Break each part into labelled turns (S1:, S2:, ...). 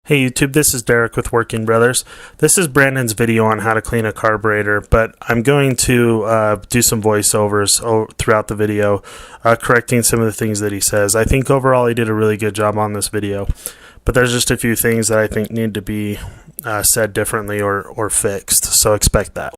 S1: Hey YouTube, this is Derek with Working Brothers. This is Brandon's video on how to clean a carburetor, but I'm going to do some voiceovers throughout the video, correcting some of the things that he says. I think overall he did a really good job on this video, but there's just a few things that I think need to be said differently or fixed, so expect that.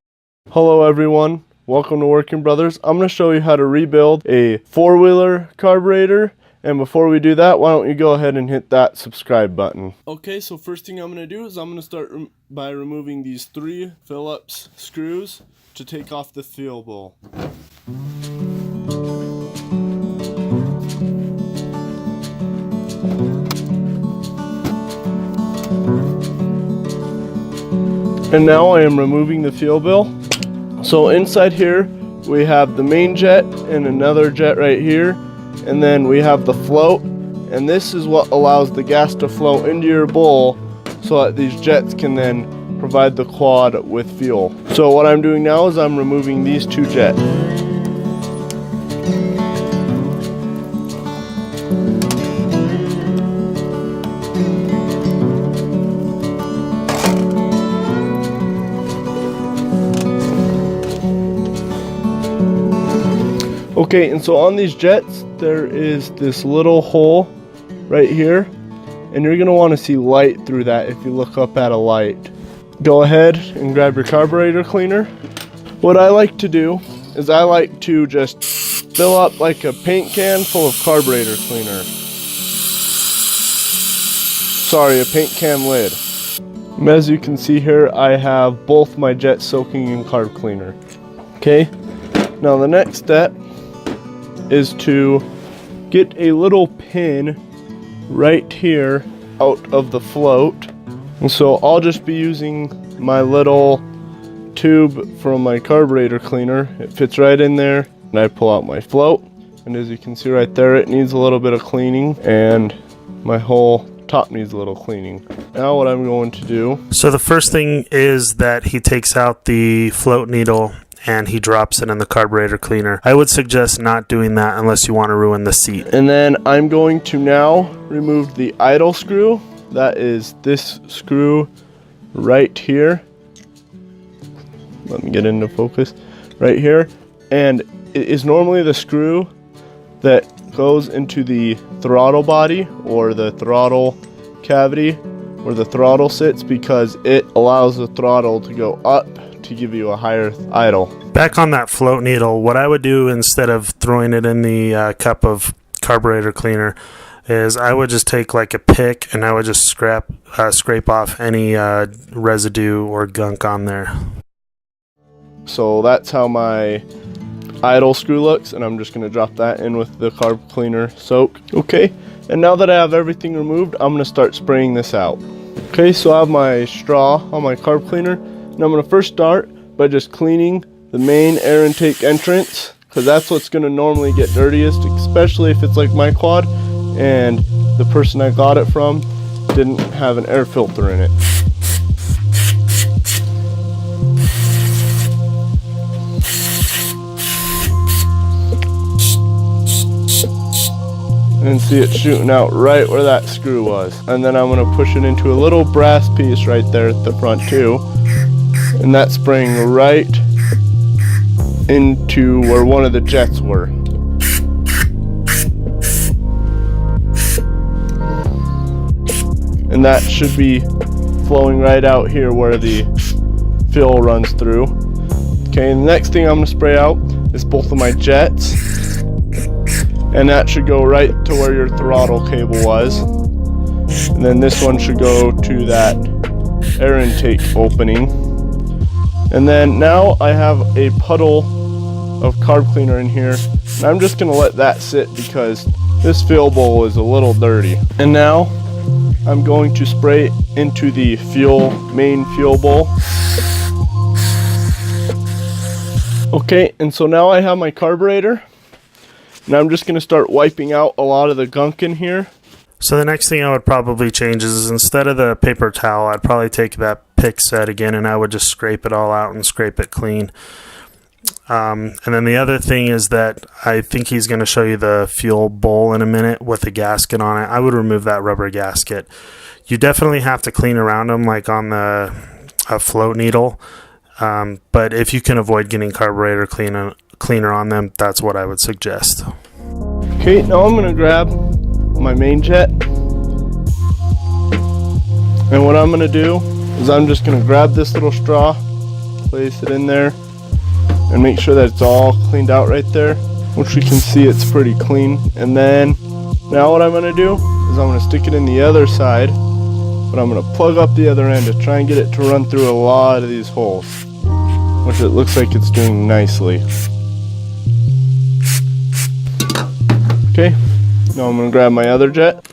S2: Hello everyone, welcome to Working Brothers. I'm going to show you how to rebuild a four-wheeler carburetor. And before we do that, why don't you go ahead and hit that subscribe button. Okay, so first thing I'm going to do is I'm going to start by removing these 3 Phillips screws to take off the fuel bowl. And now I am removing the fuel bill. So inside here we have the main jet and another jet right here. And then we have the float, and this is what allows the gas to flow into your bowl so that these jets can then provide the quad with fuel. So what I'm doing now is I'm removing these 2 jets. Okay, and so on these jets, there is this little hole right here, and you're going to want to see light through that if you look up at a light. Go ahead and grab your carburetor cleaner. What I like to do is I like to just fill up like a paint can full of carburetor cleaner. Sorry, a paint can lid. As you can see here, I have both my jets soaking in carb cleaner. Okay, now the next step is to get a little pin right here out of the float. And so I'll just be using my little tube from my carburetor cleaner. It fits right in there, and I pull out my float, and as you can see right there, it needs a little bit of cleaning, and my whole top needs a little cleaning. Now what I'm going to do,
S1: So the first thing is that he takes out the float needle and he drops it in the carburetor cleaner. I would suggest not doing that unless you want to ruin the seat.
S2: and then I'm going to now remove the idle screw. That is this screw right here. Let me get into focus. Right here. And it is normally the screw that goes into the throttle body or the throttle cavity where the throttle sits, because it allows the throttle to go up to give you a higher idle.
S1: Back on that float needle, what I would do instead of throwing it in the cup of carburetor cleaner is I would just take like a pick and I would just scrape off any residue or gunk on there.
S2: So that's how my idle screw looks, and I'm just going to drop that in with the carb cleaner soak. Okay, and now that I have everything removed, I'm going to start spraying this out. Okay, so I have my straw on my carb cleaner, and I'm going to first start by just cleaning the main air intake entrance, because that's what's going to normally get dirtiest, especially if it's like my quad and the person I got it from didn't have an air filter in it. And see it shooting out right where that screw was. And then I'm going to push it into a little brass piece right there at the front too. And that's spraying right into where one of the jets were. And that should be flowing right out here where the fuel runs through. Okay, and the next thing I'm going to spray out is both of my jets. And that should go right to where your throttle cable was. And then this one should go to that air intake opening. And then now I have a puddle of carb cleaner in here. And I'm just going to let that sit because this fuel bowl is a little dirty. And now I'm going to spray into the main fuel bowl. Okay, and so now I have my carburetor. And I'm just going to start wiping out a lot of the gunk in here.
S1: So the next thing I would probably change is instead of the paper towel, I'd probably take that pick set again and I would just scrape it all out and scrape it clean. And then the other thing is that I think he's going to show you the fuel bowl in a minute with the gasket on it. I would remove that rubber gasket. You definitely have to clean around them, like on a float needle. But if you can avoid getting carburetor cleaner on them, that's what I would suggest.
S2: Okay, now I'm going to grab my main jet. And what I'm going to do is I'm just going to grab this little straw, place it in there, and make sure that it's all cleaned out right there. Which you can see it's pretty clean. And then now what I'm going to do is I'm going to stick it in the other side, but I'm going to plug up the other end to try and get it to run through a lot of these holes, which it looks like it's doing nicely. Okay, now I'm going to grab my other jet,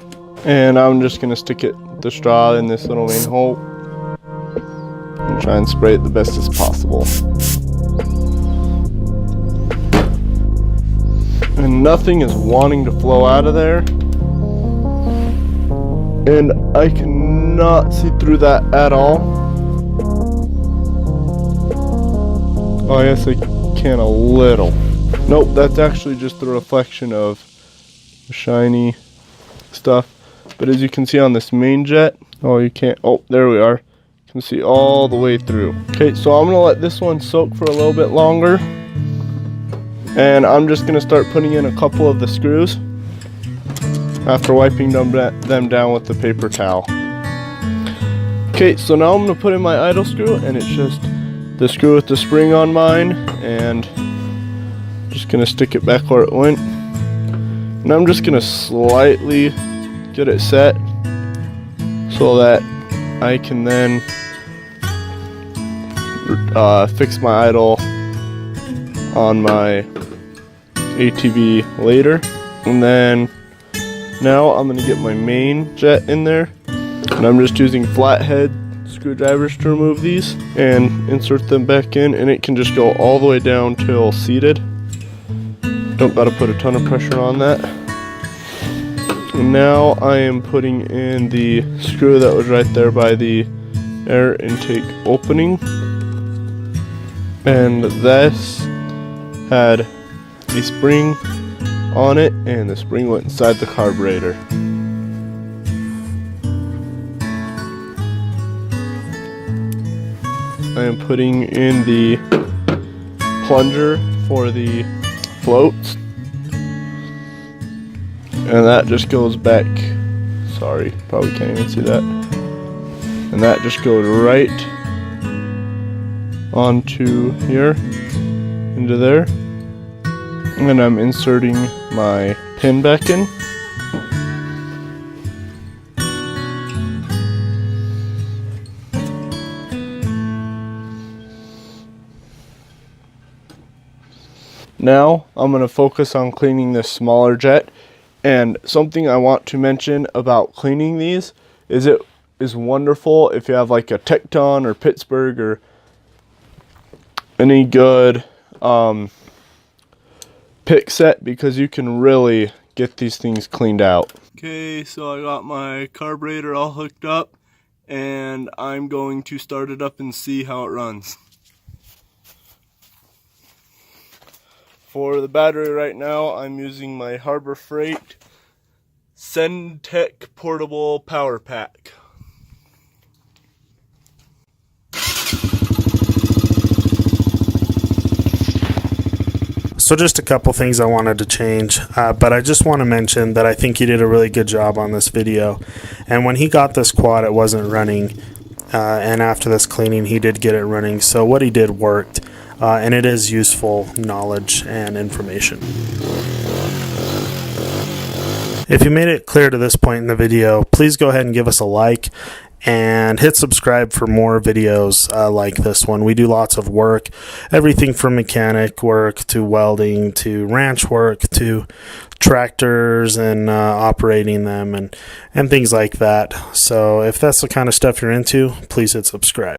S2: and I'm just going to stick the straw in this little main hole and try and spray it the best as possible. And nothing is wanting to flow out of there, and I cannot see through that at all. Oh, I guess I can a little. Nope, that's actually just the reflection of the shiny stuff. But as you can see on this main jet, oh, you can't, oh, there we are. You can see all the way through. Okay, so I'm gonna let this one soak for a little bit longer. And I'm just going to start putting in a couple of the screws after wiping them down with the paper towel. Okay, so now I'm going to put in my idle screw, and it's just the screw with the spring on mine, and just going to stick it back where it went. And I'm just going to slightly get it set so that I can then fix my idle on my ATV later. And then now I'm going to get my main jet in there, and I'm just using flathead screwdrivers to remove these and insert them back in, and it can just go all the way down till seated. Don't gotta put a ton of pressure on that. And now I am putting in the screw that was right there by the air intake opening, and this had a spring on it, and the spring went inside the carburetor. I am putting in the plunger for the floats, and that just goes back, sorry, probably can't even see that, and that just goes right onto here, into there. And I'm inserting my pin back in. Now I'm going to focus on cleaning this smaller jet. And something I want to mention about cleaning these is it is wonderful if you have like a Tecton or Pittsburgh or any good pick set, because you can really get these things cleaned out. Okay, so I got my carburetor all hooked up, and I'm going to start it up and see how it runs. For the battery right now, I'm using my Harbor Freight Sendtech portable power pack.
S1: So just a couple things I wanted to change, but I just want to mention that I think he did a really good job on this video. And when he got this quad, it wasn't running, and after this cleaning, he did get it running. So what he did worked, and it is useful knowledge and information. If you made it clear to this point in the video, please go ahead and give us a like and hit subscribe for more videos like this one. We do lots of work, everything from mechanic work to welding to ranch work to tractors and operating them and things like that. So if that's the kind of stuff you're into, please hit subscribe.